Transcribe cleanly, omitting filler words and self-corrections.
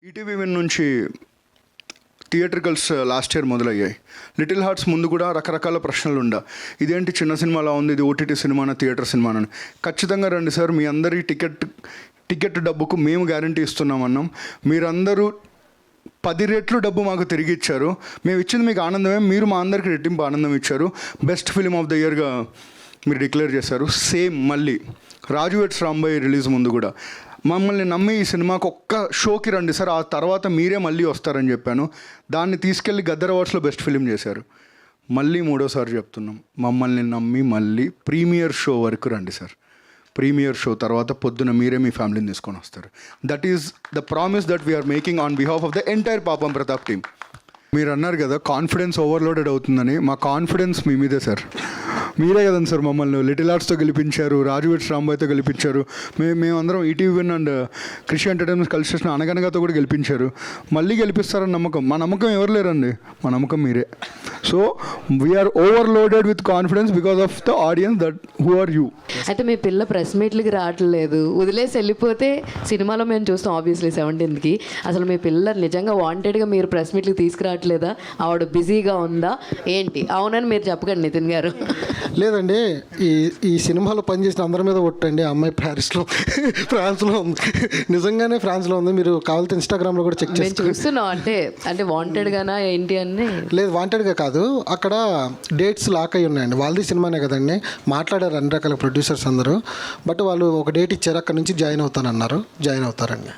ETV win నుంచి థియేట్రికల్స్ last year మొదలయ్యాయి. Little hearts ముందు కూడా రకరకాల ప్రశ్నలు ఉండ, ఇదేంటి చిన్న సినిమాలా ఉంది, ఇది ఓటీటీ సినిమానా థియేటర్ సినిమానని. ఖచ్చితంగా రండి సార్, మీ అందరి టికెట్ డబ్బుకు మేము గ్యారంటీ ఇస్తున్నామన్నాం. మీరందరూ 10 రెట్లు డబ్బు మాకు తిరిగి ఇచ్చారు. మేము ఇచ్చింది మీకు ఆనందమే, మీరు మా అందరికి రెట్టింపు ఆనందం ఇచ్చారు. బెస్ట్ ఫిలిం ఆఫ్ ద ఇయర్గా మీరు డిక్లేర్ చేశారు. సేమ్ మళ్ళీ రాజు వెడ్స్ రాంబాయ్ రిలీజ్ ముందు కూడా మమ్మల్ని నమ్మి ఈ సినిమాకి ఒక్క షోకి రండి సార్, ఆ తర్వాత మీరే మళ్ళీ వస్తారని చెప్పాను. దాన్ని తీసుకెళ్ళి గద్దర్ అవార్డ్స్లో బెస్ట్ ఫిలిం చేశారు. మళ్ళీ మూడోసారి చెప్తున్నాం, మమ్మల్ని నమ్మి మళ్ళీ ప్రీమియర్ షో వరకు రండి సార్. ప్రీమియర్ షో తర్వాత పొద్దున మీరే మీ ఫ్యామిలీని తీసుకొని వస్తారు. That is the promise that we are making on behalf of the entire Papam Pratap team. మీరు అన్నారు కదా కాన్ఫిడెన్స్ ఓవర్లోడెడ్ అవుతుందని, మా కాన్ఫిడెన్స్ మీ మీదే సార్. మీరే కదండి సార్ మమ్మల్ని లిటిల్ ఆర్ట్స్తో గెలిపించారు, రాజు వెడ్స్ రాంబాయ్తో గెలిపించారు, మేమందరం ఈటీవీ విన్ అండ్ కృషి ఎంటర్టైన్మెంట్ కలిసి చేసిన అనగనగాతో కూడా గెలిపించారు. మళ్ళీ గెలిపిస్తారని నమ్మకం, మా నమ్మకం ఎవరు లేరండి, మా నమ్మకం మీరే. So we are overloaded with confidence because of the audience that who are you. అయితే మీ పిల్ల ప్రెస్ మీట్లకి రావట్లేదు, వదిలేసి వెళ్ళిపోతే సినిమాలో మేము చూస్తాం ఆబ్వియస్లీ 17th. అసలు మీ పిల్ల నిజంగా వాంటెడ్గా మీరు ప్రెస్ మీట్లకి తీసుకురావట్లేదా, ఆవిడ బిజీగా ఉందా ఏంటి? అవునని మీరు చెప్పకండి నితిన్ గారు. లేదండి, ఈ సినిమాలో పనిచేసిన అందరి మీద ఒట్టండి. అమ్మాయి ఫ్రాన్స్లో ఉంది, నిజంగానే ఫ్రాన్స్లో ఉంది. మీరు కావాలంటే ఇన్స్టాగ్రామ్లో కూడా చెక్ చేసి చూస్తున్నాం. అంటే వాంటెడ్గానా ఏంటి అని? లేదు, వాంటెడ్గా కాదు, అక్కడ డేట్స్ లాక్ అయి ఉన్నాయండి. వాళ్ళది సినిమానే కదండి, మాట్లాడారు అన్ని రకాల ప్రొడ్యూసర్స్ అందరూ. బట్ వాళ్ళు ఒక డేట్ ఇచ్చారు, అక్కడ నుంచి జాయిన్ అవుతానన్నారు, జాయిన్ అవుతారండి.